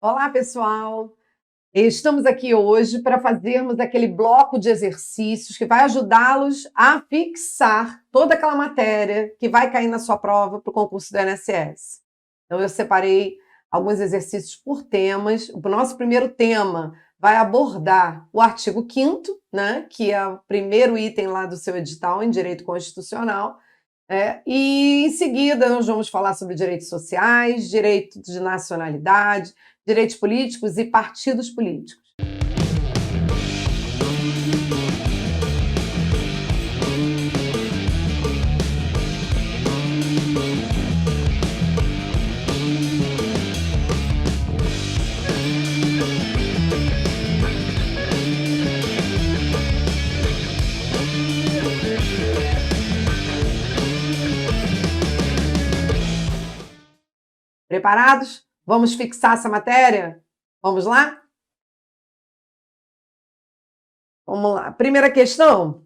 Olá, pessoal! Estamos aqui hoje para fazermos aquele bloco de exercícios que vai ajudá-los a fixar toda aquela matéria que vai cair na sua prova para o concurso do INSS. Então, eu separei alguns exercícios por temas. O nosso primeiro tema vai abordar o artigo 5º, né, que é o primeiro item lá do seu edital em Direito Constitucional. E em seguida nós vamos falar sobre direitos sociais, direito de nacionalidade, direitos políticos e partidos políticos. Preparados? Vamos fixar essa matéria? Vamos lá? Vamos lá. Primeira questão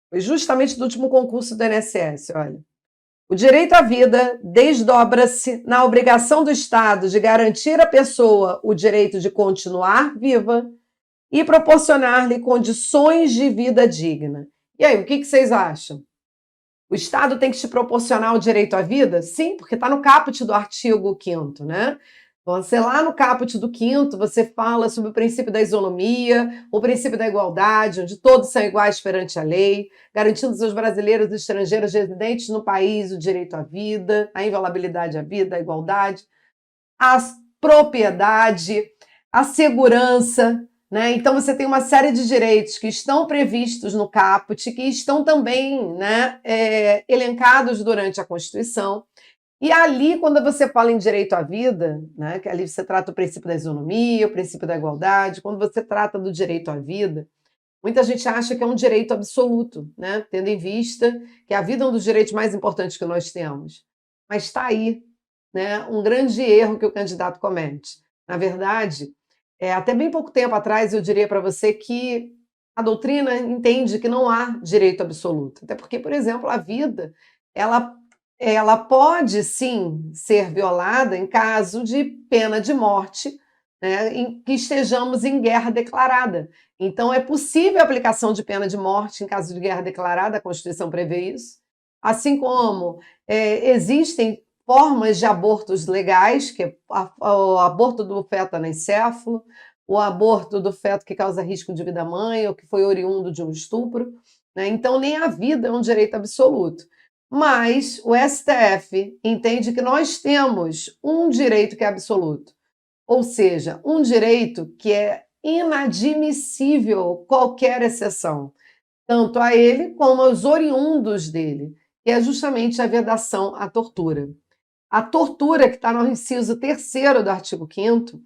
foi justamente do último concurso do INSS, olha. O direito à vida desdobra-se na obrigação do Estado de garantir à pessoa o direito de continuar viva e proporcionar-lhe condições de vida digna. E aí, o que vocês acham? O Estado tem que te proporcionar o direito à vida? Sim, porque está no caput do artigo 5º, né? Você lá no caput do 5º, você fala sobre o princípio da isonomia, o princípio da igualdade, onde todos são iguais perante a lei, garantindo aos brasileiros e estrangeiros residentes no país o direito à vida, a inviolabilidade à vida, a igualdade, a propriedade, a segurança, né? Então você tem uma série de direitos que estão previstos no caput, que estão também, né, elencados durante a Constituição. E ali, quando você fala em direito à vida, né, que ali você trata o princípio da isonomia, o princípio da igualdade, quando você trata do direito à vida, muita gente acha que é um direito absoluto, né, tendo em vista que a vida é um dos direitos mais importantes que nós temos. Mas está aí, né, um grande erro que o candidato comete. Na verdade, até bem pouco tempo atrás eu diria para você que a doutrina entende que não há direito absoluto. Até porque, por exemplo, a vida, ela ela pode sim ser violada em caso de pena de morte, né, em que estejamos em guerra declarada. Então, é possível a aplicação de pena de morte em caso de guerra declarada, a Constituição prevê isso. Assim como existem formas de abortos legais, que é o aborto do feto anencefalo, o aborto do feto que causa risco de vida à mãe ou que foi oriundo de um estupro, né? Então, nem a vida é um direito absoluto. Mas o STF entende que nós temos um direito que é absoluto, ou seja, um direito que é inadmissível qualquer exceção, tanto a ele como aos oriundos dele, que é justamente a vedação à tortura. A tortura, que está no inciso 3º do artigo 5º,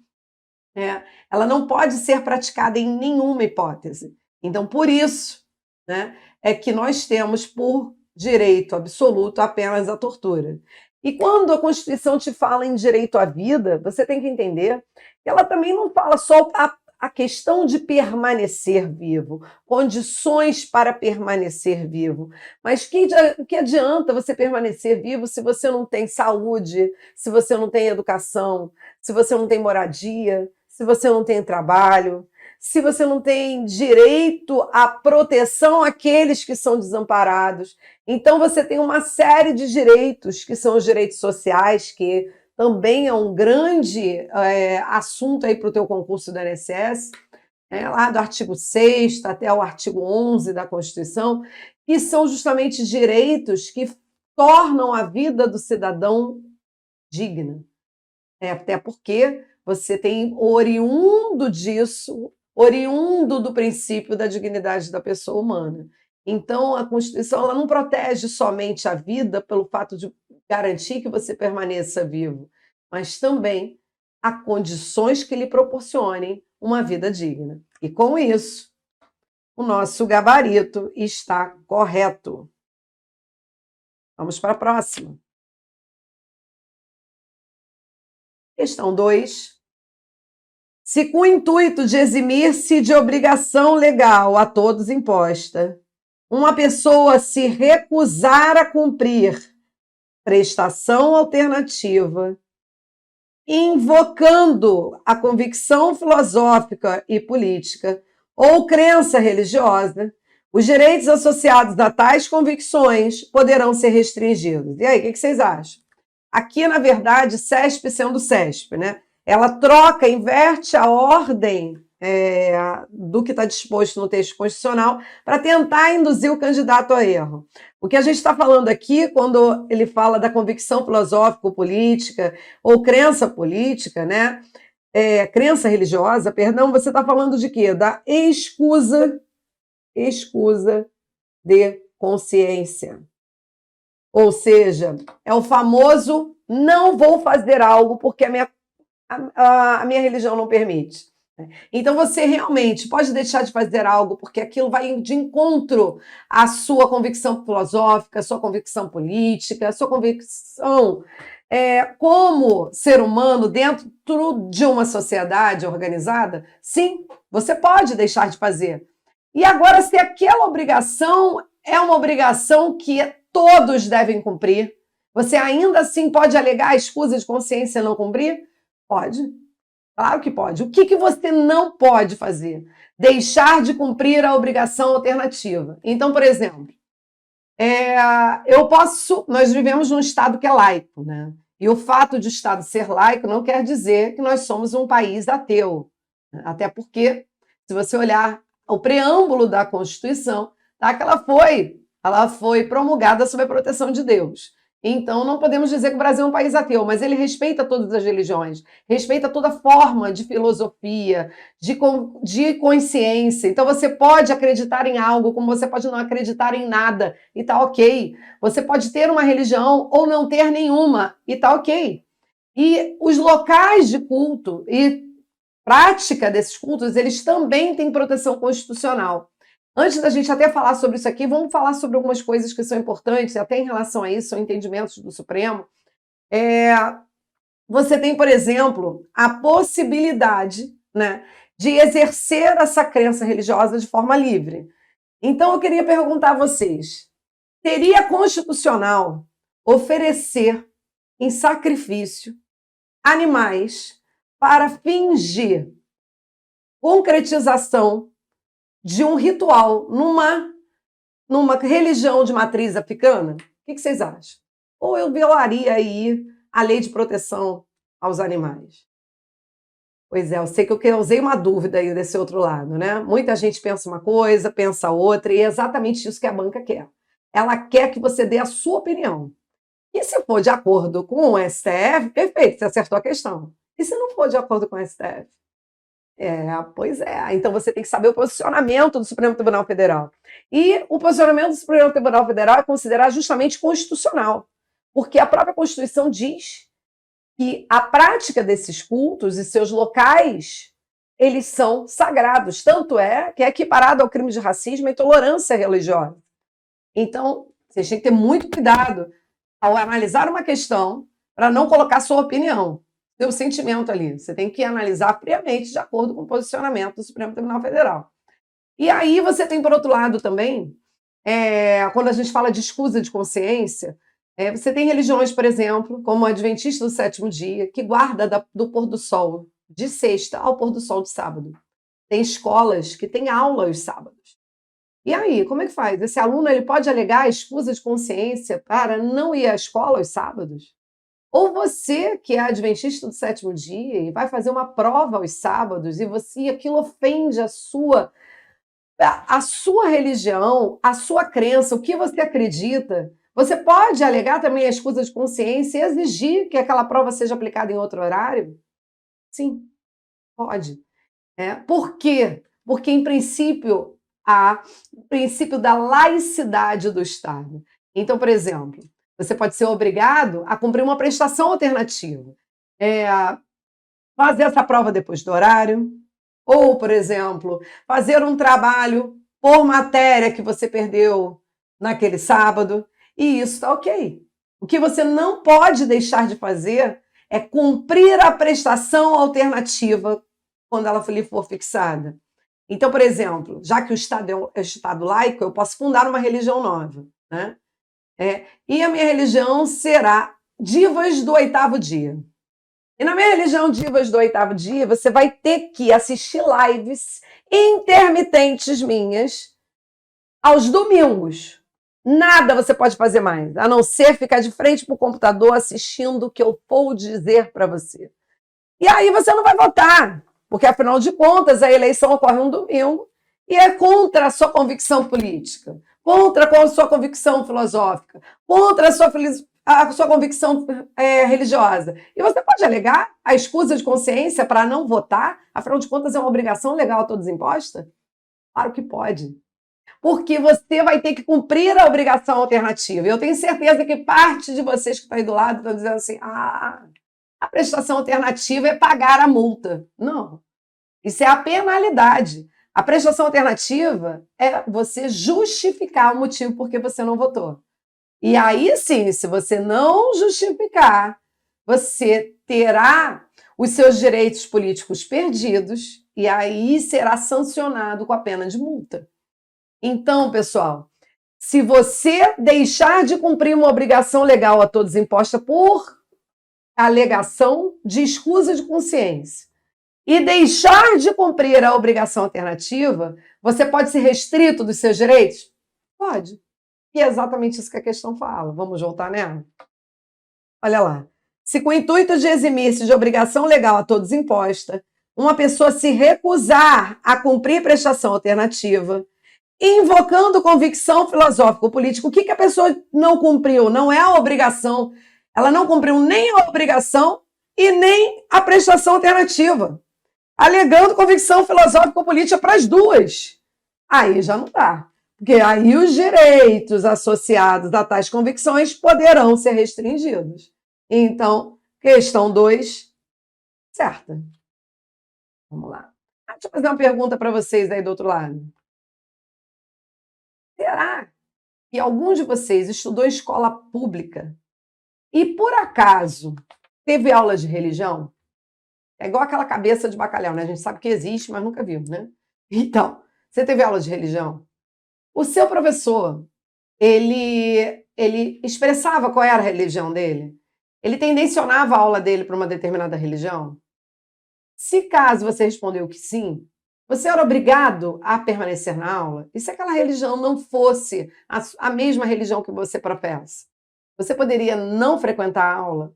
ela não pode ser praticada em nenhuma hipótese. Então, por isso, né, é que nós temos por direito absoluto apenas a tortura. E quando a Constituição te fala em direito à vida, você tem que entender que ela também não fala só a questão de permanecer vivo, condições para permanecer vivo. Mas que adianta você permanecer vivo se você não tem saúde, se você não tem educação, se você não tem moradia, se você não tem trabalho, se você não tem direito à proteção àqueles que são desamparados. Então, você tem uma série de direitos, que são os direitos sociais, que também é um grande assunto aí para o teu concurso do INSS, lá do artigo 6º até o artigo 11 da Constituição, que são justamente direitos que tornam a vida do cidadão digna. Até porque você tem oriundo disso, oriundo do princípio da dignidade da pessoa humana. Então, a Constituição ela não protege somente a vida pelo fato de garantir que você permaneça vivo, mas também há condições que lhe proporcionem uma vida digna. E com isso, o nosso gabarito está correto. Vamos para a próxima. Questão 2. Se com o intuito de eximir-se de obrigação legal a todos imposta, uma pessoa se recusar a cumprir prestação alternativa invocando a convicção filosófica e política ou crença religiosa, os direitos associados a tais convicções poderão ser restringidos. E aí, o que vocês acham? Aqui, na verdade, CESP sendo CESP, né? Ela troca, inverte a ordem do que está disposto no texto constitucional para tentar induzir o candidato a erro. O que a gente está falando aqui, quando ele fala da convicção filosófico-política ou crença política, né? Crença religiosa, perdão, você está falando de quê? Da escusa de consciência. Ou seja, é o famoso não vou fazer algo porque a minha religião não permite. Então você realmente pode deixar de fazer algo porque aquilo vai de encontro à sua convicção filosófica, à sua convicção política, à sua convicção como ser humano dentro de uma sociedade organizada. Sim, você pode deixar de fazer. E agora, se aquela obrigação é uma obrigação que todos devem cumprir, você ainda assim pode alegar a escusa de consciência não cumprir? Pode. Claro que pode. O que você não pode fazer? Deixar de cumprir a obrigação alternativa. Então, por exemplo, nós vivemos num Estado que é laico, né? E o fato de o Estado ser laico não quer dizer que nós somos um país ateu. Até porque, se você olhar o preâmbulo da Constituição, tá, que ela foi promulgada sob a proteção de Deus. Então, não podemos dizer que o Brasil é um país ateu, mas ele respeita todas as religiões, respeita toda forma de filosofia, de consciência. Então, você pode acreditar em algo, como você pode não acreditar em nada, e tá ok. Você pode ter uma religião ou não ter nenhuma, e tá ok. E os locais de culto e prática desses cultos, eles também têm proteção constitucional. Antes da gente até falar sobre isso aqui, vamos falar sobre algumas coisas que são importantes, até em relação a isso, são entendimentos do Supremo. Você tem, por exemplo, a possibilidade, né, de exercer essa crença religiosa de forma livre. Então, eu queria perguntar a vocês, seria constitucional oferecer em sacrifício animais para fingir concretização de um ritual numa religião de matriz africana? O que vocês acham? Ou eu violaria aí a lei de proteção aos animais? Pois é, eu sei que eu causei uma dúvida aí desse outro lado, né? Muita gente pensa uma coisa, pensa outra, e é exatamente isso que a banca quer. Ela quer que você dê a sua opinião. E se for de acordo com o STF, perfeito, você acertou a questão. E se não for de acordo com o STF? Pois é. Então você tem que saber o posicionamento do Supremo Tribunal Federal. E o posicionamento do Supremo Tribunal Federal é considerado justamente constitucional, porque a própria Constituição diz que a prática desses cultos e seus locais, eles são sagrados. Tanto é que é equiparado ao crime de racismo e intolerância religiosa. Então, vocês têm que ter muito cuidado ao analisar uma questão para não colocar sua opinião, seu sentimento ali. Você tem que analisar friamente de acordo com o posicionamento do Supremo Tribunal Federal. E aí você tem, por outro lado, também, quando a gente fala de escusa de consciência, você tem religiões, por exemplo, como a Adventista do Sétimo Dia, que guarda do pôr do sol de sexta ao pôr do sol de sábado. Tem escolas que têm aula aos sábados. E aí, como é que faz? Esse aluno ele pode alegar a escusa de consciência para não ir à escola aos sábados? Ou você, que é adventista do sétimo dia e vai fazer uma prova aos sábados e aquilo ofende a sua religião, a sua crença, o que você acredita, você pode alegar também a escusa de consciência e exigir que aquela prova seja aplicada em outro horário? Sim, pode. Por quê? Porque, em princípio, há o princípio da laicidade do Estado. Então, por exemplo, você pode ser obrigado a cumprir uma prestação alternativa. Fazer essa prova depois do horário, ou, por exemplo, fazer um trabalho por matéria que você perdeu naquele sábado, e isso está ok. O que você não pode deixar de fazer é cumprir a prestação alternativa quando ela lhe for fixada. Então, por exemplo, já que o Estado é um Estado laico, eu posso fundar uma religião nova, né? E a minha religião será Divas do Oitavo Dia. E na minha religião Divas do Oitavo Dia, você vai ter que assistir lives intermitentes minhas aos domingos. Nada você pode fazer mais, a não ser ficar de frente para o computador assistindo o que eu vou dizer para você. E aí você não vai votar, porque afinal de contas a eleição ocorre um domingo e é contra a sua convicção política, contra a sua convicção filosófica, contra a sua convicção religiosa. E você pode alegar a escusa de consciência para não votar, afinal de contas é uma obrigação legal a todos imposta? Claro que pode. Porque você vai ter que cumprir a obrigação alternativa. E eu tenho certeza que parte de vocês que estão aí do lado estão dizendo assim, a prestação alternativa é pagar a multa. Não, isso é a penalidade. A prestação alternativa é você justificar o motivo por que você não votou. E aí sim, se você não justificar, você terá os seus direitos políticos perdidos e aí será sancionado com a pena de multa. Então, pessoal, se você deixar de cumprir uma obrigação legal a todos imposta por alegação de escusa de consciência e deixar de cumprir a obrigação alternativa, você pode ser restrito dos seus direitos? Pode. E é exatamente isso que a questão fala. Vamos voltar nela? Olha lá. Se com o intuito de eximir-se de obrigação legal a todos imposta, uma pessoa se recusar a cumprir prestação alternativa, invocando convicção filosófica ou política, o que a pessoa não cumpriu? Não é a obrigação. Ela não cumpriu nem a obrigação e nem a prestação alternativa, alegando convicção filosófica ou política para as duas. Aí já não dá. Porque aí os direitos associados a tais convicções poderão ser restringidos. Então, questão 2, certa. Vamos lá. Deixa eu fazer uma pergunta para vocês aí do outro lado. Será que algum de vocês estudou escola pública e, por acaso, teve aula de religião? É igual aquela cabeça de bacalhau, né? A gente sabe que existe, mas nunca viu, né? Então, você teve aula de religião? O seu professor, ele expressava qual era a religião dele? Ele tendencionava a aula dele para uma determinada religião? Se caso você respondeu que sim, você era obrigado a permanecer na aula? E se aquela religião não fosse a mesma religião que você professa? Você poderia não frequentar a aula?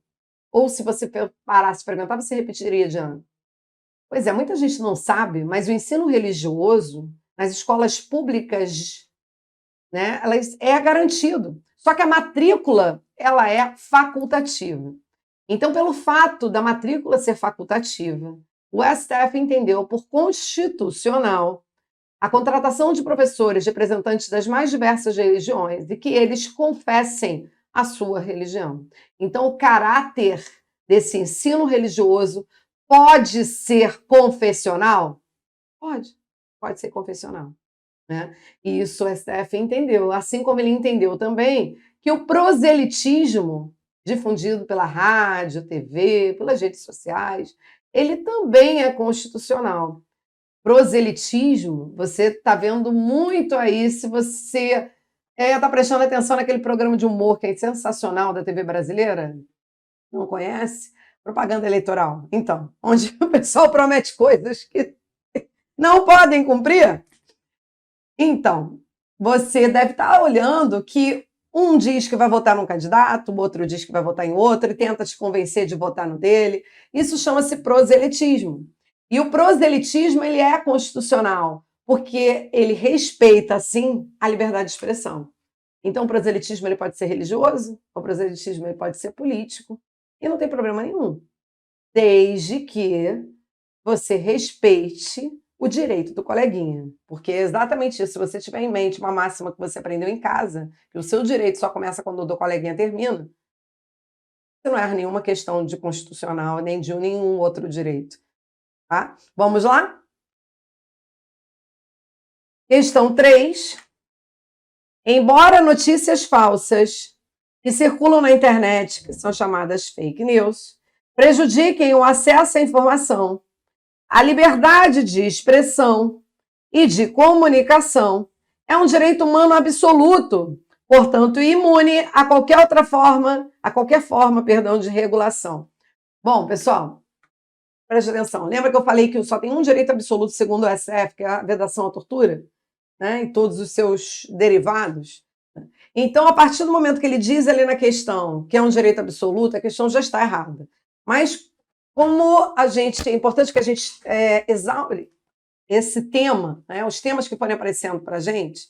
Ou se você parasse de frequentar, você repetiria de ano? Pois é, muita gente não sabe, mas o ensino religioso nas escolas públicas, né, é garantido. Só que a matrícula, ela é facultativa. Então, pelo fato da matrícula ser facultativa, o STF entendeu por constitucional a contratação de professores representantes das mais diversas religiões e que eles confessem a sua religião. Então, o caráter desse ensino religioso pode ser confessional? Pode ser confessional. Né? E isso o STF entendeu, assim como ele entendeu também que o proselitismo, difundido pela rádio, TV, pelas redes sociais, ele também é constitucional. Proselitismo, você está vendo muito aí, se você está prestando atenção naquele programa de humor que é sensacional da TV brasileira, não conhece? Propaganda eleitoral. Então, onde o pessoal promete coisas que não podem cumprir. Então, você deve estar olhando que um diz que vai votar num candidato, o outro diz que vai votar em outro e tenta te convencer de votar no dele. Isso chama-se proselitismo. E o proselitismo, ele é constitucional, porque ele respeita, sim, a liberdade de expressão. Então, o proselitismo ele pode ser religioso, o proselitismo ele pode ser político, e não tem problema nenhum, desde que você respeite o direito do coleguinha, porque é exatamente isso. Se você tiver em mente uma máxima que você aprendeu em casa, que o seu direito só começa quando o do coleguinha termina, você não erra nenhuma questão de constitucional, nem de nenhum outro direito. Tá? Vamos lá? Questão 3. Embora notícias falsas que circulam na internet, que são chamadas fake news, prejudiquem o acesso à informação, a liberdade de expressão e de comunicação é um direito humano absoluto, portanto, imune a qualquer forma de regulação. Bom, pessoal, preste atenção. Lembra que eu falei que só tem um direito absoluto segundo o STF, que é a vedação à tortura, né? E todos os seus derivados? Então, a partir do momento que ele diz ali na questão que é um direito absoluto, a questão já está errada. Mas, como é importante que a gente exaure esse tema, né, os temas que forem aparecendo para a gente,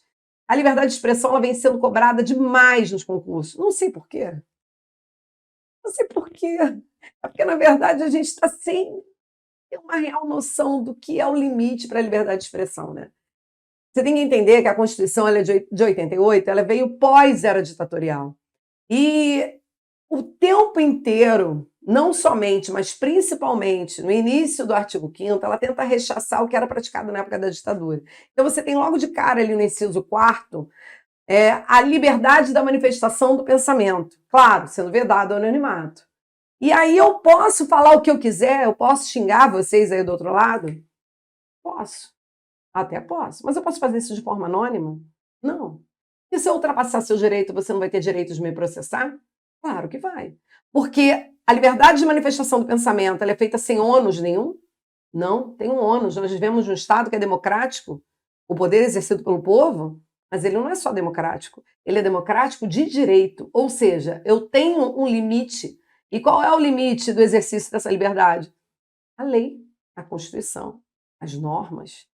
a liberdade de expressão ela vem sendo cobrada demais nos concursos. Não sei por quê. Não sei por quê. É porque, na verdade, a gente está sem ter uma real noção do que é o limite para a liberdade de expressão, né? Você tem que entender que a Constituição ela é de 88, ela veio pós-era ditatorial. E o tempo inteiro, não somente, mas principalmente no início do artigo 5º, ela tenta rechaçar o que era praticado na época da ditadura. Então você tem logo de cara ali no inciso 4º a liberdade da manifestação do pensamento. Claro, sendo vedado o anonimato. E aí eu posso falar o que eu quiser, eu posso xingar vocês aí do outro lado? Posso. Até posso. Mas eu posso fazer isso de forma anônima? Não. E se eu ultrapassar seu direito, você não vai ter direito de me processar? Claro que vai. Porque a liberdade de manifestação do pensamento ela é feita sem ônus nenhum? Não, tem um ônus. Nós vivemos num Estado que é democrático, o poder é exercido pelo povo, mas ele não é só democrático, ele é democrático de direito. Ou seja, eu tenho um limite. E qual é o limite do exercício dessa liberdade? A lei, a Constituição, as normas,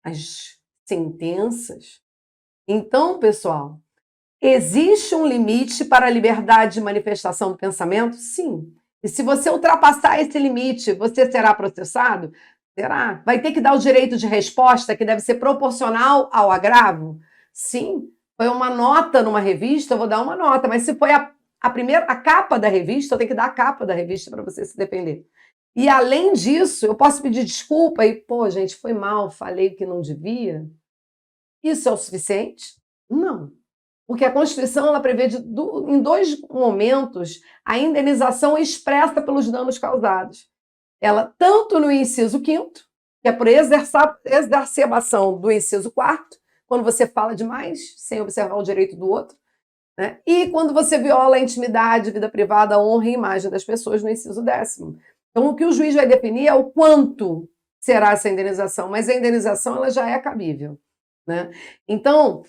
as sentenças. Então, pessoal, existe um limite para a liberdade de manifestação do pensamento? Sim. E se você ultrapassar esse limite, você será processado? Será? Vai ter que dar o direito de resposta, que deve ser proporcional ao agravo? Sim. Foi uma nota numa revista, eu vou dar uma nota, mas se foi a capa da revista, eu tenho que dar a capa da revista para você se defender. E além disso, eu posso pedir desculpa e, pô, gente, foi mal, falei que não devia. Isso é o suficiente? Não. Porque a Constituição ela prevê em 2 momentos a indenização expressa pelos danos causados. Ela, tanto no inciso 5º, que é por exacerbação do inciso 4º, quando você fala demais, sem observar o direito do outro, né? E quando você viola a intimidade, vida privada, a honra e imagem das pessoas, no inciso 10º. Então, o que o juiz vai definir é o quanto será essa indenização, mas a indenização ela já é cabível, né? Então,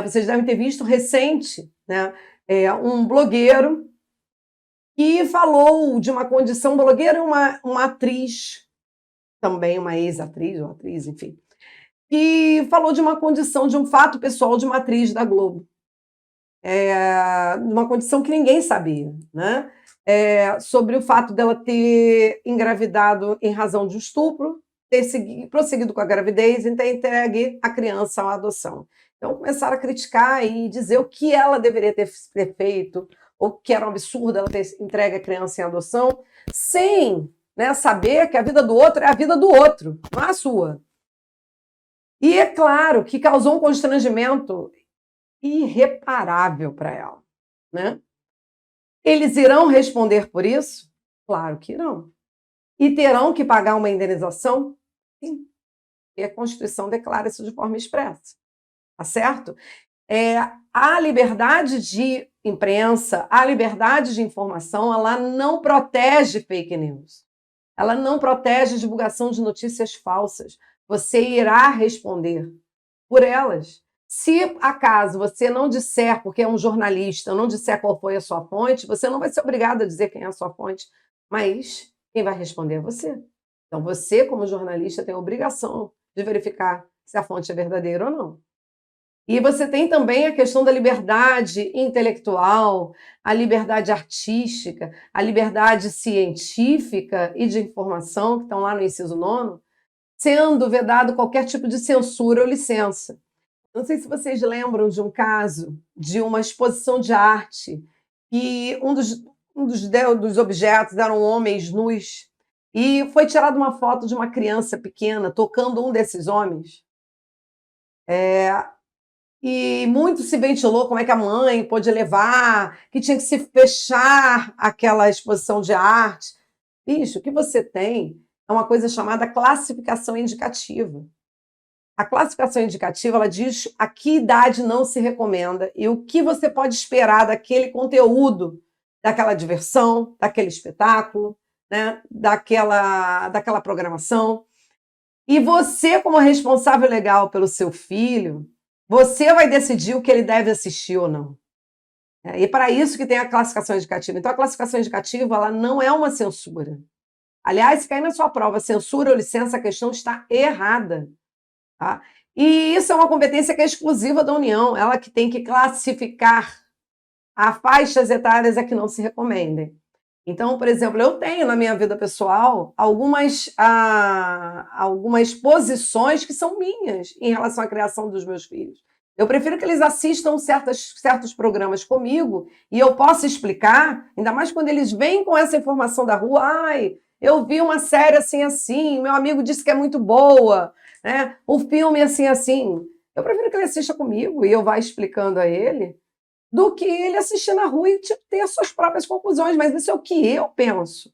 vocês devem ter visto recente, né, um blogueiro que falou de uma condição, blogueiro é uma atriz, também uma ex-atriz ou atriz, enfim, que falou de uma condição, de um fato pessoal de uma atriz da Globo, uma condição que ninguém sabia, né? Sobre o fato dela ter engravidado em razão de um estupro, ter prosseguido com a gravidez e ter entregue a criança à adoção. Então começaram a criticar e dizer o que ela deveria ter feito, ou que era um absurdo ela ter entregue a criança em adoção, sem, né, saber que a vida do outro é a vida do outro, não é a sua. E é claro que causou um constrangimento irreparável para ela, né? Eles irão responder por isso? Claro que irão. E terão que pagar uma indenização? Sim. E a Constituição declara isso de forma expressa. Tá certo? A liberdade de imprensa, a liberdade de informação, ela não protege fake news. Ela não protege a divulgação de notícias falsas. Você irá responder por elas. Se acaso você não disser, porque é um jornalista, não disser qual foi a sua fonte, você não vai ser obrigado a dizer quem é a sua fonte, mas quem vai responder é você. Então você, como jornalista, tem a obrigação de verificar se a fonte é verdadeira ou não. E você tem também a questão da liberdade intelectual, a liberdade artística, a liberdade científica e de informação, que estão lá no inciso 9º, sendo vedado qualquer tipo de censura ou licença. Não sei se vocês lembram de um caso de uma exposição de arte e dos objetos eram homens nus e foi tirada uma foto de uma criança pequena tocando um desses homens. E muito se ventilou como é que a mãe pôde levar, que tinha que se fechar aquela exposição de arte. Bicho, o que você tem é uma coisa chamada classificação indicativa. A classificação indicativa ela diz a que idade não se recomenda e o que você pode esperar daquele conteúdo, daquela diversão, daquele espetáculo, né? daquela programação. E você, como responsável legal pelo seu filho, você vai decidir o que ele deve assistir ou não. E para isso que tem a classificação indicativa. Então, a classificação indicativa ela não é uma censura. Aliás, se cair na sua prova censura ou licença, a questão está errada. Tá? E isso é uma competência que é exclusiva da União, ela que tem que classificar a faixas etárias a que não se recomendem. Então, por exemplo, eu tenho na minha vida pessoal algumas posições que são minhas em relação à criação dos meus filhos. Eu prefiro que eles assistam certos programas comigo e eu possa explicar, ainda mais quando eles vêm com essa informação da rua. Ai, eu vi uma série assim, assim, meu amigo disse que é muito boa, né? O filme assim, assim. Eu prefiro que ele assista comigo e eu vá explicando a ele do que ele assistir na rua e ter as suas próprias conclusões. Mas isso é o que eu penso.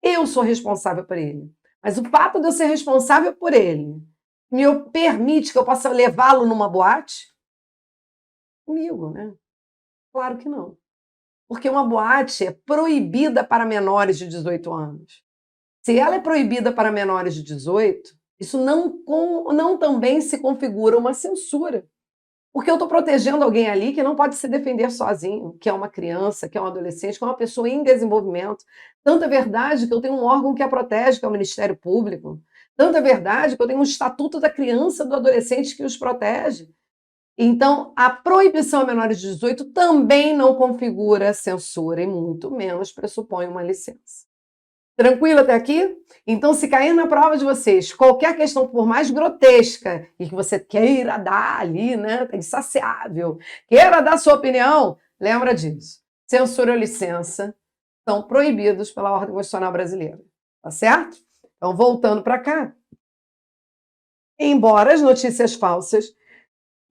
Eu sou responsável por ele. Mas o fato de eu ser responsável por ele me permite que eu possa levá-lo numa boate? Comigo, né? Claro que não. Porque uma boate é proibida para menores de 18 anos. Se ela é proibida para menores de 18, isso não também se configura uma censura. Porque eu estou protegendo alguém ali que não pode se defender sozinho, que é uma criança, que é um adolescente, que é uma pessoa em desenvolvimento. Tanta verdade que eu tenho um órgão que a protege, que é o Ministério Público. Tanta verdade que eu tenho um Estatuto da Criança e do Adolescente que os protege. Então, a proibição a menores de 18 também não configura censura e muito menos pressupõe uma licença. Tranquilo até aqui? Então, se cair na prova de vocês qualquer questão, por mais grotesca, e que você queira dar ali, né, insaciável, queira dar sua opinião, lembra disso. Censura ou licença são proibidos pela Ordem Constitucional Brasileira. Tá certo? Então, voltando para cá. Embora as notícias falsas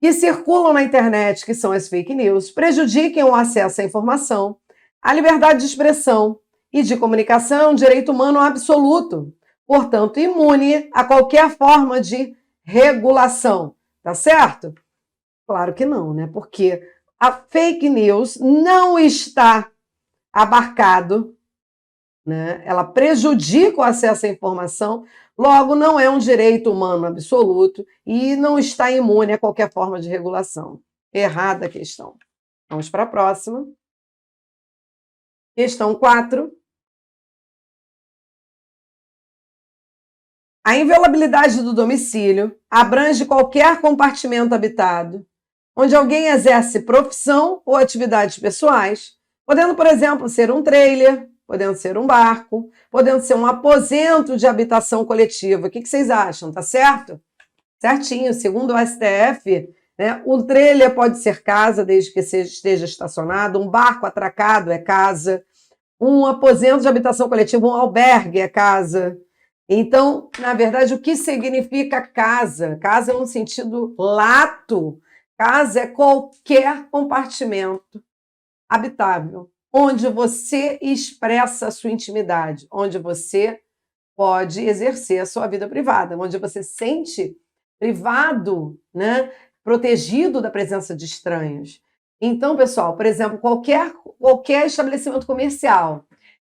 que circulam na internet, que são as fake news, prejudiquem o acesso à informação, a liberdade de expressão e de comunicação é um direito humano absoluto, portanto, imune a qualquer forma de regulação. Tá certo? Claro que não, né? Porque a fake news não está abarcado, né? Ela prejudica o acesso à informação, logo não é um direito humano absoluto e não está imune a qualquer forma de regulação. Errada a questão. Vamos para a próxima. Questão 4. A inviolabilidade do domicílio abrange qualquer compartimento habitado, onde alguém exerce profissão ou atividades pessoais, podendo, por exemplo, ser um trailer, podendo ser um barco, podendo ser um aposento de habitação coletiva. O que vocês acham? Tá certo? Certinho. Segundo o STF, né, o trailer pode ser casa, desde que esteja estacionado, um barco atracado é casa, um aposento de habitação coletiva, um albergue é casa. Então, na verdade, o que significa casa? Casa é um sentido lato. Casa é qualquer compartimento habitável, onde você expressa a sua intimidade, onde você pode exercer a sua vida privada, onde você se sente privado, né? Protegido da presença de estranhos. Então, pessoal, por exemplo, qualquer estabelecimento comercial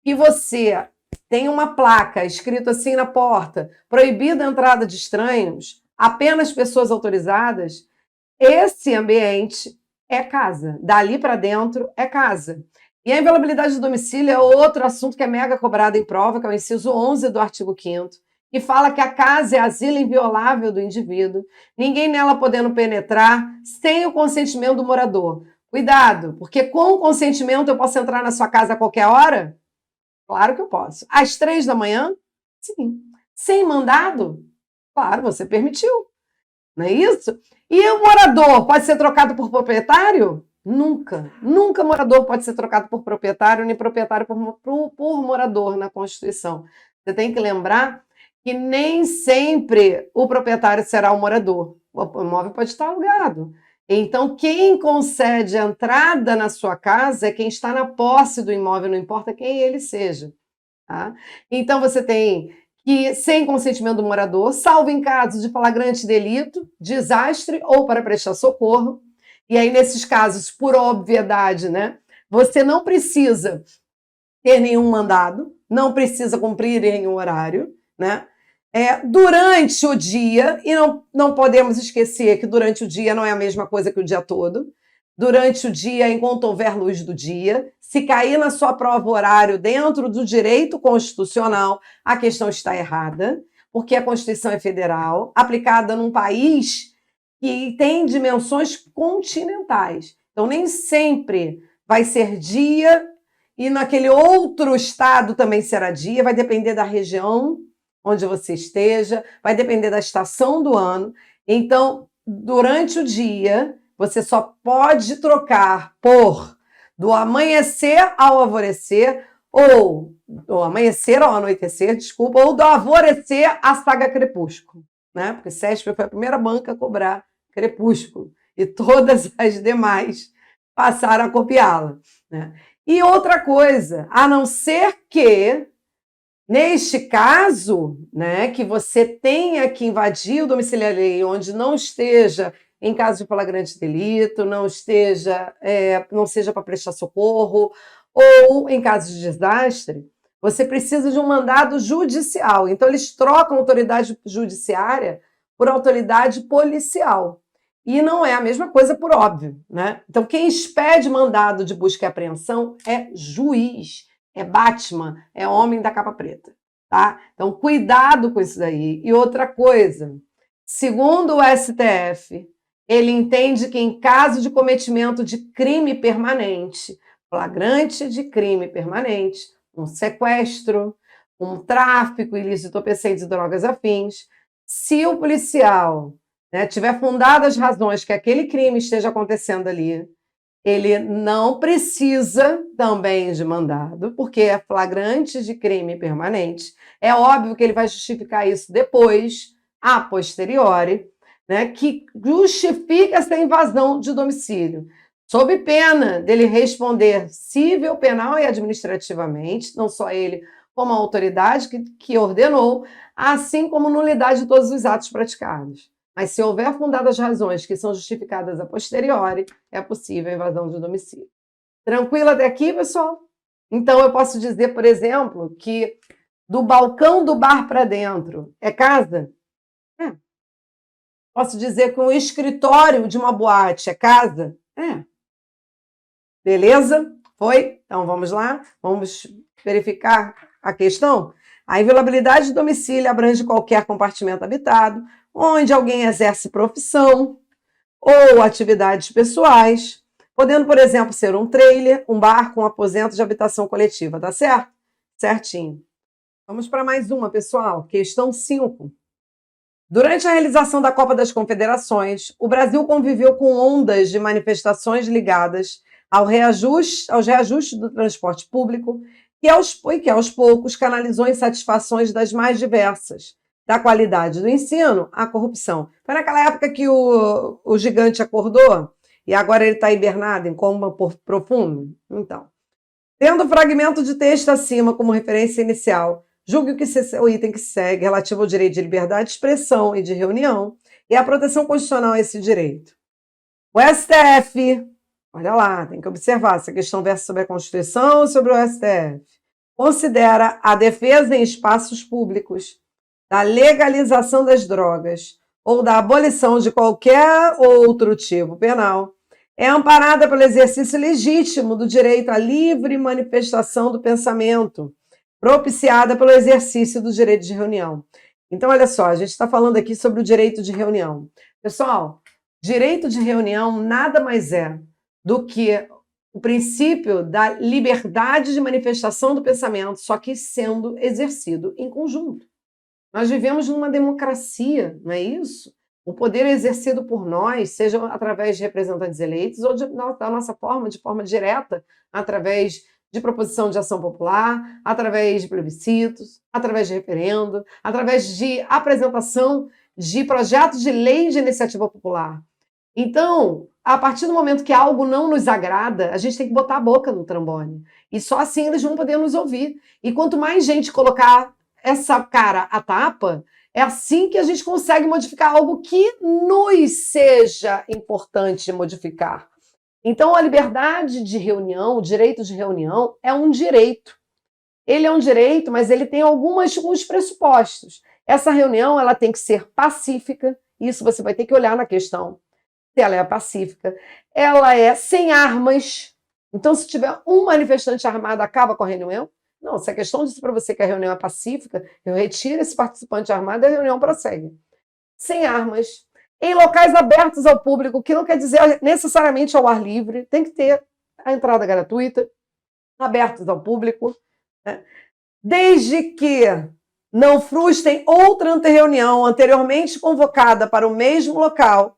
que você tem uma placa escrito assim na porta, proibida a entrada de estranhos, apenas pessoas autorizadas, esse ambiente é casa. Dali para dentro é casa. E a inviolabilidade do domicílio é outro assunto que é mega cobrado em prova, que é o inciso 11 do artigo 5º, que fala que a casa é asilo inviolável do indivíduo, ninguém nela podendo penetrar sem o consentimento do morador. Cuidado, porque com o consentimento eu posso entrar na sua casa a qualquer hora? Claro que eu posso. Às 3 da manhã? Sim. Sem mandado? Claro, você permitiu. Não é isso? E o morador pode ser trocado por proprietário? Nunca. Nunca morador pode ser trocado por proprietário, nem proprietário por morador na Constituição. Você tem que lembrar que nem sempre o proprietário será o morador. O imóvel pode estar alugado. Então, quem concede a entrada na sua casa é quem está na posse do imóvel, não importa quem ele seja. Tá? Então, você tem que, sem consentimento do morador, salvo em casos de flagrante delito, desastre ou para prestar socorro, e aí, nesses casos, por obviedade, né, Você não precisa ter nenhum mandado, não precisa cumprir nenhum horário, né? Durante o dia, e não podemos esquecer que durante o dia não é a mesma coisa que o dia todo. Durante o dia, enquanto houver luz do dia, se cair na sua prova horário dentro do direito constitucional, a questão está errada, porque a Constituição é federal, aplicada num país que tem dimensões continentais. Então, nem sempre vai ser dia, e naquele outro estado também será dia, vai depender da região onde você esteja, vai depender da estação do ano. Então, durante o dia, você só pode trocar por do amanhecer ao alvorecer, ou do amanhecer ao anoitecer, desculpa, ou do alvorecer à saga crepúsculo, né? Porque CESP foi a primeira banca a cobrar crepúsculo, e todas as demais passaram a copiá-la, né? E outra coisa, a não ser que neste caso, né, que você tenha que invadir o domicílio alheio onde não esteja em caso de flagrante delito, não seja para prestar socorro, ou em caso de desastre, você precisa de um mandado judicial. Então, eles trocam a autoridade judiciária por autoridade policial. E não é a mesma coisa, por óbvio, né? Então, quem expede mandado de busca e apreensão é juiz. É Batman, é homem da capa preta, tá? Então, cuidado com isso daí. E outra coisa, segundo o STF, ele entende que em caso de cometimento de crime permanente, flagrante de crime permanente, um sequestro, um tráfico ilícito entorpecentes e drogas afins, se o policial, né, tiver fundadas razões que aquele crime esteja acontecendo ali, ele não precisa também de mandado, porque é flagrante de crime permanente. É óbvio que ele vai justificar isso depois, a posteriori, né, que justifica essa invasão de domicílio, sob pena dele responder civil, penal e administrativamente, não só ele, como a autoridade que ordenou, assim como nulidade de todos os atos praticados. Mas se houver fundadas razões que são justificadas a posteriori, é possível a invasão de domicílio. Tranquilo até aqui, pessoal? Então, eu posso dizer, por exemplo, que do balcão do bar para dentro é casa? Posso dizer que um escritório de uma boate é casa? Beleza? Foi? Então, vamos lá? Vamos verificar a questão? A inviolabilidade de domicílio abrange qualquer compartimento habitado, onde alguém exerce profissão ou atividades pessoais, podendo, por exemplo, ser um trailer, um barco, um aposento de habitação coletiva, tá certo? Certinho. Vamos para mais uma, pessoal. Questão 5. Durante a realização da Copa das Confederações, o Brasil conviveu com ondas de manifestações ligadas aos reajustes do transporte público que aos poucos canalizou insatisfações das mais diversas, da qualidade do ensino à corrupção. Foi naquela época que o gigante acordou e agora ele está hibernado em coma profundo? Então, tendo o fragmento de texto acima como referência inicial, julgue que o item que segue, relativo ao direito de liberdade de expressão e de reunião, e a proteção constitucional a esse direito. O STF, olha lá, tem que observar, essa questão versa sobre a Constituição ou sobre o STF, considera a defesa em espaços públicos da legalização das drogas ou da abolição de qualquer outro tipo penal é amparada pelo exercício legítimo do direito à livre manifestação do pensamento, propiciada pelo exercício do direito de reunião. Então, olha só, a gente está falando aqui sobre o direito de reunião. Pessoal, direito de reunião nada mais é do que o princípio da liberdade de manifestação do pensamento, só que sendo exercido em conjunto. Nós vivemos numa democracia, não é isso? O poder é exercido por nós, seja através de representantes eleitos ou da nossa forma, de forma direta, através de proposição de ação popular, através de plebiscitos, através de referendo, através de apresentação de projetos de lei de iniciativa popular. Então, a partir do momento que algo não nos agrada, a gente tem que botar a boca no trombone. E só assim eles vão poder nos ouvir. E quanto mais gente colocar essa cara à tapa, é assim que a gente consegue modificar algo que nos seja importante modificar. Então, a liberdade de reunião, o direito de reunião, é um direito. Ele é um direito, mas ele tem alguns pressupostos. Essa reunião ela tem que ser pacífica, isso você vai ter que olhar na questão. Se ela é pacífica, ela é sem armas. Então, se tiver um manifestante armado, acaba com a reunião? Não, se a questão disse para você que a reunião é pacífica, eu retiro esse participante armado e a reunião prossegue. Sem armas, em locais abertos ao público, que não quer dizer necessariamente ao ar livre, tem que ter a entrada gratuita, abertos ao público, né? Desde que não frustrem outra reunião anteriormente convocada para o mesmo local,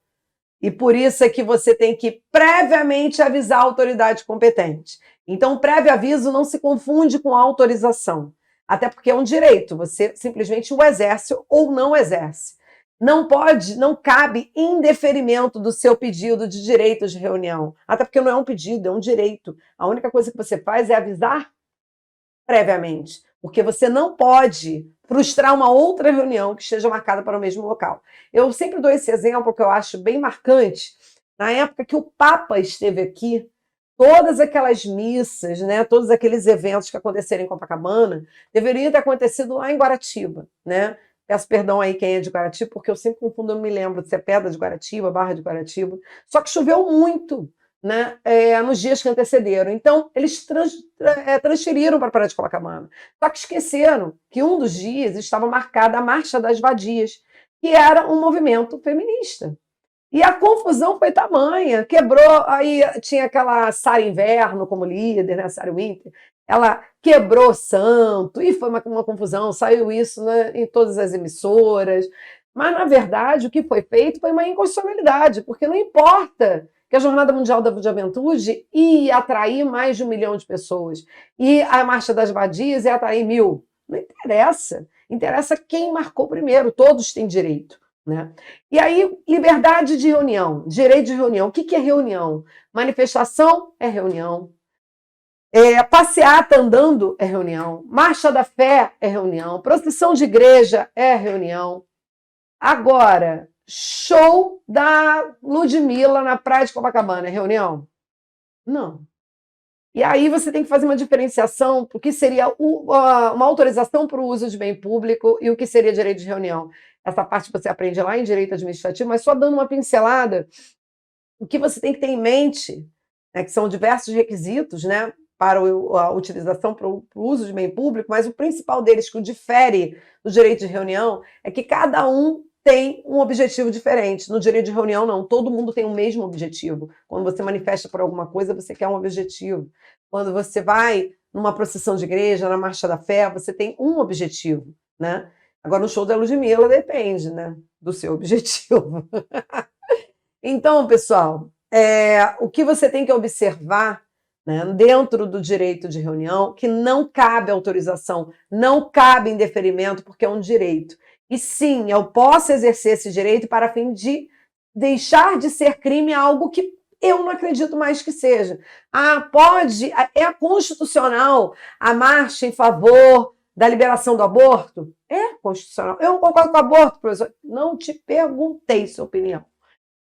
e por isso é que você tem que previamente avisar a autoridade competente. Então, prévio aviso não se confunde com autorização, até porque é um direito, você simplesmente o exerce ou não exerce. Não cabe indeferimento do seu pedido de direito de reunião, até porque não é um pedido, é um direito. A única coisa que você faz é avisar previamente, porque você não pode frustrar uma outra reunião que esteja marcada para o mesmo local. Eu sempre dou esse exemplo que eu acho bem marcante. Na época que o Papa esteve aqui, todas aquelas missas, né, todos aqueles eventos que aconteceram em Copacabana, deveriam ter acontecido lá em Guaratiba, né? Peço perdão aí quem é de Guaratiba, porque eu sempre confundo, eu não me lembro se é Pedra de Guaratiba, Barra de Guaratiba. Só que choveu muito, né, nos dias que antecederam. Então, eles transferiram para a Praia de Copacabana. Só que esqueceram que um dos dias estava marcada a Marcha das Vadias, que era um movimento feminista. E a confusão foi tamanha, quebrou, aí tinha aquela Sara Inverno como líder, né, Sara Winter, ela quebrou santo, e foi uma confusão, saiu isso, né, em todas as emissoras, mas na verdade o que foi feito foi uma inconstitucionalidade, porque não importa que a Jornada Mundial da Juventude ia atrair mais de 1 milhão de pessoas, e a Marcha das Vadias ia atrair 1.000, não interessa, interessa quem marcou primeiro, todos têm direito. Né? E aí, liberdade de reunião, direito de reunião. O que é reunião? Manifestação é reunião. Passeata andando é reunião. Marcha da fé é reunião. Procissão de igreja é reunião. Agora, show da Ludmilla na praia de Copacabana é reunião? Não. E aí você tem que fazer uma diferenciação para o que seria uma autorização para o uso de bem público e o que seria direito de reunião. Essa parte você aprende lá em direito administrativo, mas só dando uma pincelada, o que você tem que ter em mente, né, que são diversos requisitos, né, para a utilização, para o uso de bem público, mas o principal deles, que o difere do direito de reunião, é que cada um tem um objetivo diferente. No direito de reunião, não. Todo mundo tem o mesmo objetivo. Quando você manifesta por alguma coisa, você quer um objetivo. Quando você vai numa procissão de igreja, na Marcha da Fé, você tem um objetivo, né? Agora, no show da Ludmilla, depende, né, do seu objetivo. Então, pessoal, o que você tem que observar, né, dentro do direito de reunião, que não cabe autorização, não cabe indeferimento, porque é um direito. E sim, eu posso exercer esse direito para fim de deixar de ser crime algo que eu não acredito mais que seja. É constitucional a marcha em favor da liberação do aborto? É constitucional. Eu não concordo com o aborto, professor. Não te perguntei sua opinião.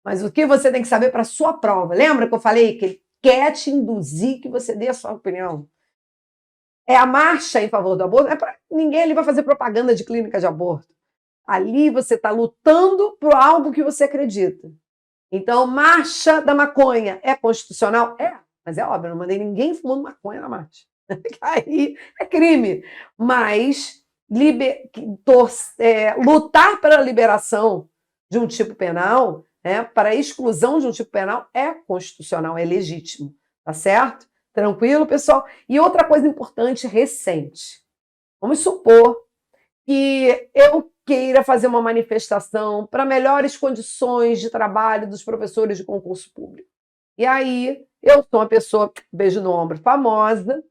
Mas o que você tem que saber para a sua prova? Lembra que eu falei que ele quer te induzir que você dê a sua opinião? É a marcha em favor do aborto? Ninguém ali vai fazer propaganda de clínica de aborto. Ali você está lutando por algo que você acredita. Então, marcha da maconha é constitucional? É, mas é óbvio, eu não mandei ninguém fumando maconha na marcha. Aí é crime. Mas lutar pela liberação de um tipo penal, para a exclusão de um tipo penal, é constitucional, é legítimo. Tá certo? Tranquilo, pessoal? E outra coisa importante, recente. Vamos supor que eu queira fazer uma manifestação para melhores condições de trabalho dos professores de concurso público. E aí, eu sou uma pessoa, beijo no ombro, famosa,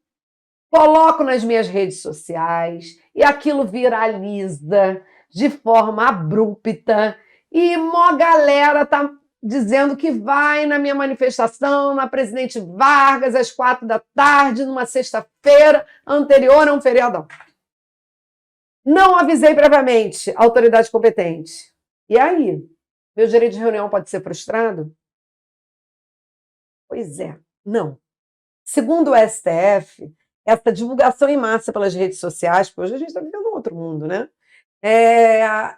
coloco nas minhas redes sociais e aquilo viraliza de forma abrupta e uma galera tá dizendo que vai na minha manifestação na Presidente Vargas às 4 da tarde, numa sexta-feira anterior a um feriadão. Não avisei previamente a autoridade competente. E aí? Meu direito de reunião pode ser frustrado? Pois é, não. Segundo o STF, essa divulgação em massa pelas redes sociais, porque hoje a gente está vivendo um outro mundo, né? É,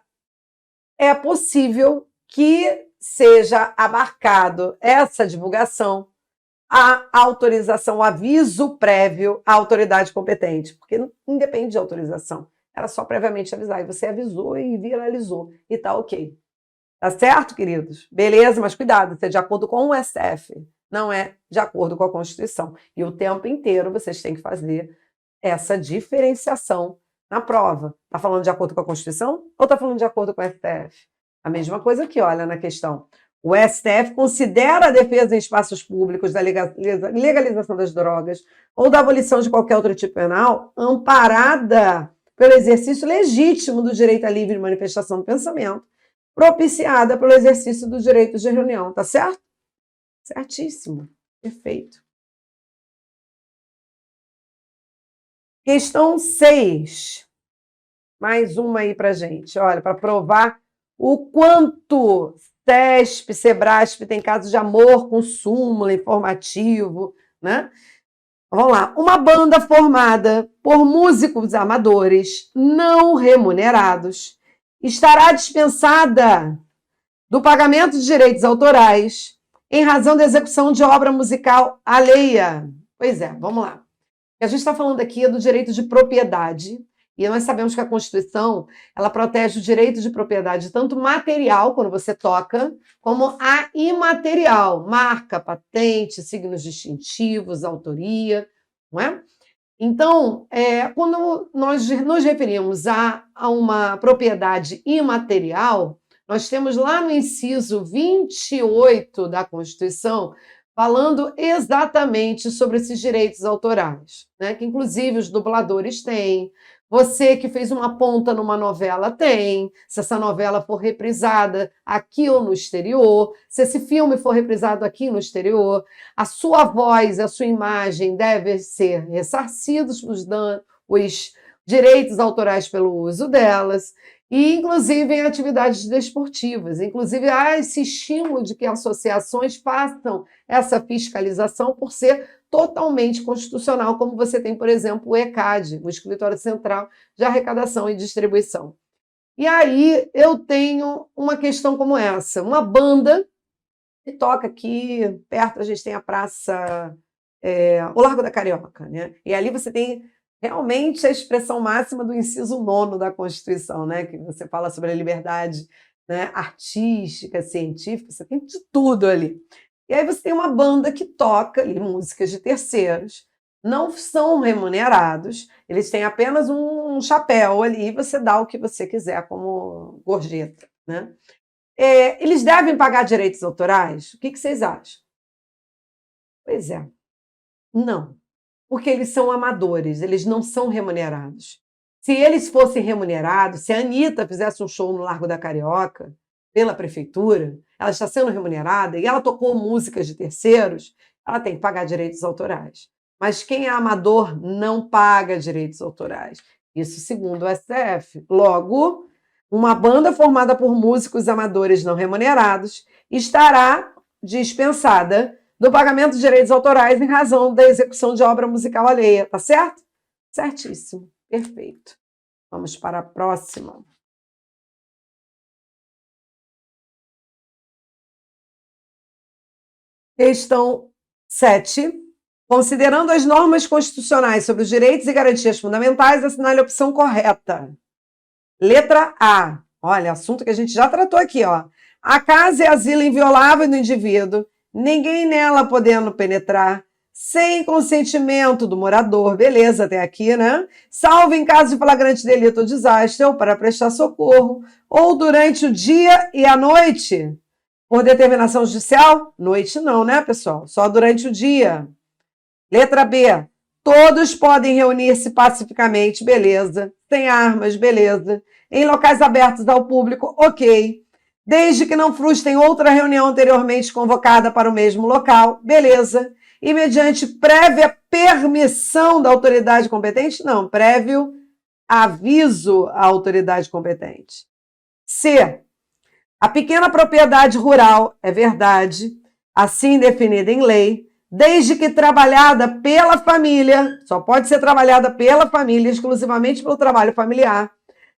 é possível que seja abarcado essa divulgação a autorização, o aviso prévio à autoridade competente, porque não independe de autorização, era só previamente avisar, e você avisou e viralizou, e tá ok. Tá certo, queridos? Beleza, mas cuidado, isso é de acordo com o STF, não é de acordo com a Constituição. E o tempo inteiro vocês têm que fazer essa diferenciação na prova. Tá falando de acordo com a Constituição ou tá falando de acordo com o STF? A mesma coisa aqui, olha, na questão. O STF considera a defesa em espaços públicos da legalização das drogas ou da abolição de qualquer outro tipo penal amparada pelo exercício legítimo do direito à livre manifestação do pensamento, propiciada pelo exercício do direito de reunião. Tá certo? Certíssimo. Perfeito. Questão 6. Mais uma aí pra gente. Olha, para provar o quanto CESP, SEBRASP tem casos de amor com súmula, informativo, né? Vamos lá. Uma banda formada por músicos amadores não remunerados estará dispensada do pagamento de direitos autorais em razão da execução de obra musical alheia. Pois é, vamos lá. A gente está falando aqui do direito de propriedade, e nós sabemos que a Constituição ela protege o direito de propriedade tanto material, quando você toca, como a imaterial, marca, patente, signos distintivos, autoria, não é? Então, quando nós nos referimos a uma propriedade imaterial, nós temos lá no inciso 28 da Constituição falando exatamente sobre esses direitos autorais, né? Que inclusive os dubladores têm, você que fez uma ponta numa novela tem, se essa novela for reprisada aqui ou no exterior, se esse filme for reprisado aqui no exterior, a sua voz, a sua imagem devem ser ressarcidos os direitos autorais pelo uso delas, e inclusive em atividades desportivas. Inclusive há esse estímulo de que associações façam essa fiscalização por ser totalmente constitucional, como você tem, por exemplo, o ECAD, o Escritório Central de Arrecadação e Distribuição. E aí eu tenho uma questão como essa, uma banda que toca aqui, perto a gente tem a praça, o Largo da Carioca, né? E ali você tem realmente a expressão máxima do inciso 9º da Constituição, né? Que você fala sobre a liberdade, né, artística, científica, você tem de tudo ali. E aí você tem uma banda que toca ali músicas de terceiros, não são remunerados, eles têm apenas um chapéu ali, e você dá o que você quiser como gorjeta, né? Eles devem pagar direitos autorais? O que vocês acham? Pois é, não. Porque eles são amadores, eles não são remunerados. Se eles fossem remunerados, se a Anitta fizesse um show no Largo da Carioca, pela prefeitura, ela está sendo remunerada e ela tocou músicas de terceiros, ela tem que pagar direitos autorais. Mas quem é amador não paga direitos autorais. Isso segundo o STF. Logo, uma banda formada por músicos amadores não remunerados estará dispensada do pagamento de direitos autorais em razão da execução de obra musical alheia, tá certo? Certíssimo, perfeito. Vamos para a próxima. Questão 7. Considerando as normas constitucionais sobre os direitos e garantias fundamentais, assinale a opção correta. Letra A. Olha, assunto que a gente já tratou aqui, ó. A casa é asilo inviolável do indivíduo, ninguém nela podendo penetrar, sem consentimento do morador, beleza, até aqui, né? Salvo em caso de flagrante delito ou desastre, ou para prestar socorro, ou durante o dia e a noite, por determinação judicial? Noite não, né, pessoal? Só durante o dia. Letra B. Todos podem reunir-se pacificamente, beleza. Sem armas, beleza. Em locais abertos ao público, ok. Desde que não frustrem outra reunião anteriormente convocada para o mesmo local, beleza. E mediante prévia permissão da autoridade competente? Não, prévio aviso à autoridade competente. C. A pequena propriedade rural, é verdade, assim definida em lei, desde que trabalhada pela família, só pode ser trabalhada pela família, exclusivamente pelo trabalho familiar,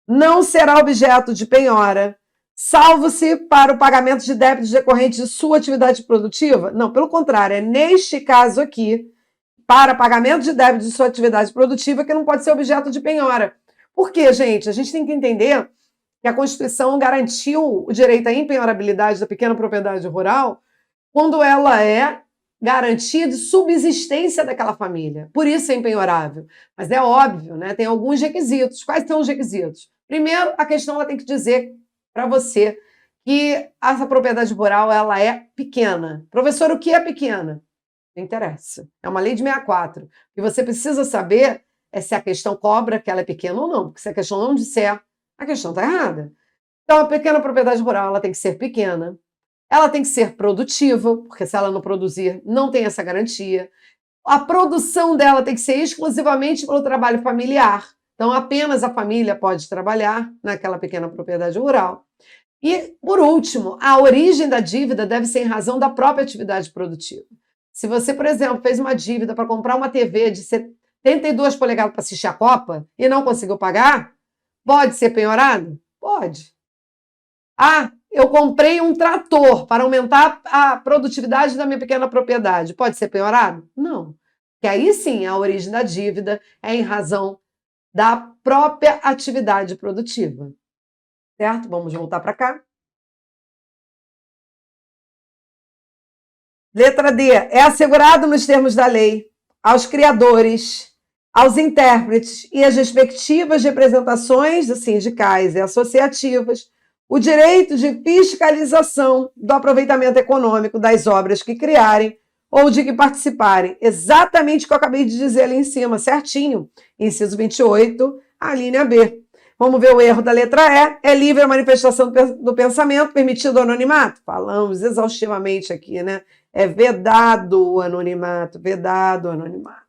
não será objeto de penhora, salvo-se para o pagamento de débitos decorrentes de sua atividade produtiva? Não, pelo contrário, é neste caso aqui, para pagamento de débitos de sua atividade produtiva, que não pode ser objeto de penhora. Por quê, gente? A gente tem que entender que a Constituição garantiu o direito à impenhorabilidade da pequena propriedade rural quando ela é garantia de subsistência daquela família. Por isso é impenhorável. Mas é óbvio, né? Tem alguns requisitos. Quais são os requisitos? Primeiro, a questão ela tem que dizer para você que essa propriedade rural ela é pequena. Professor, o que é pequena? Não interessa. É uma lei de 64. O que você precisa saber é se a questão cobra que ela é pequena ou não. Porque se a questão não disser, a questão está errada. Então, a pequena propriedade rural ela tem que ser pequena. Ela tem que ser produtiva, porque se ela não produzir, não tem essa garantia. A produção dela tem que ser exclusivamente pelo trabalho familiar. Então, apenas a família pode trabalhar naquela pequena propriedade rural. E, por último, a origem da dívida deve ser em razão da própria atividade produtiva. Se você, por exemplo, fez uma dívida para comprar uma TV de 72 polegadas para assistir a Copa e não conseguiu pagar, pode ser penhorado? Pode. Ah, eu comprei um trator para aumentar a produtividade da minha pequena propriedade. Pode ser penhorado? Não. Porque aí sim a origem da dívida é em razão da própria atividade produtiva. Certo? Vamos voltar para cá. Letra D. É assegurado nos termos da lei aos criadores, aos intérpretes e às respectivas representações sindicais e associativas o direito de fiscalização do aproveitamento econômico das obras que criarem ou de que participarem. Exatamente o que eu acabei de dizer ali em cima, certinho. Inciso 28, a linha B. Vamos ver o erro da letra E. É livre a manifestação do pensamento, permitido o anonimato? Falamos exaustivamente aqui, né? É vedado o anonimato, vedado o anonimato.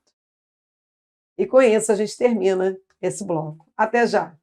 E com isso a gente termina esse bloco. Até já!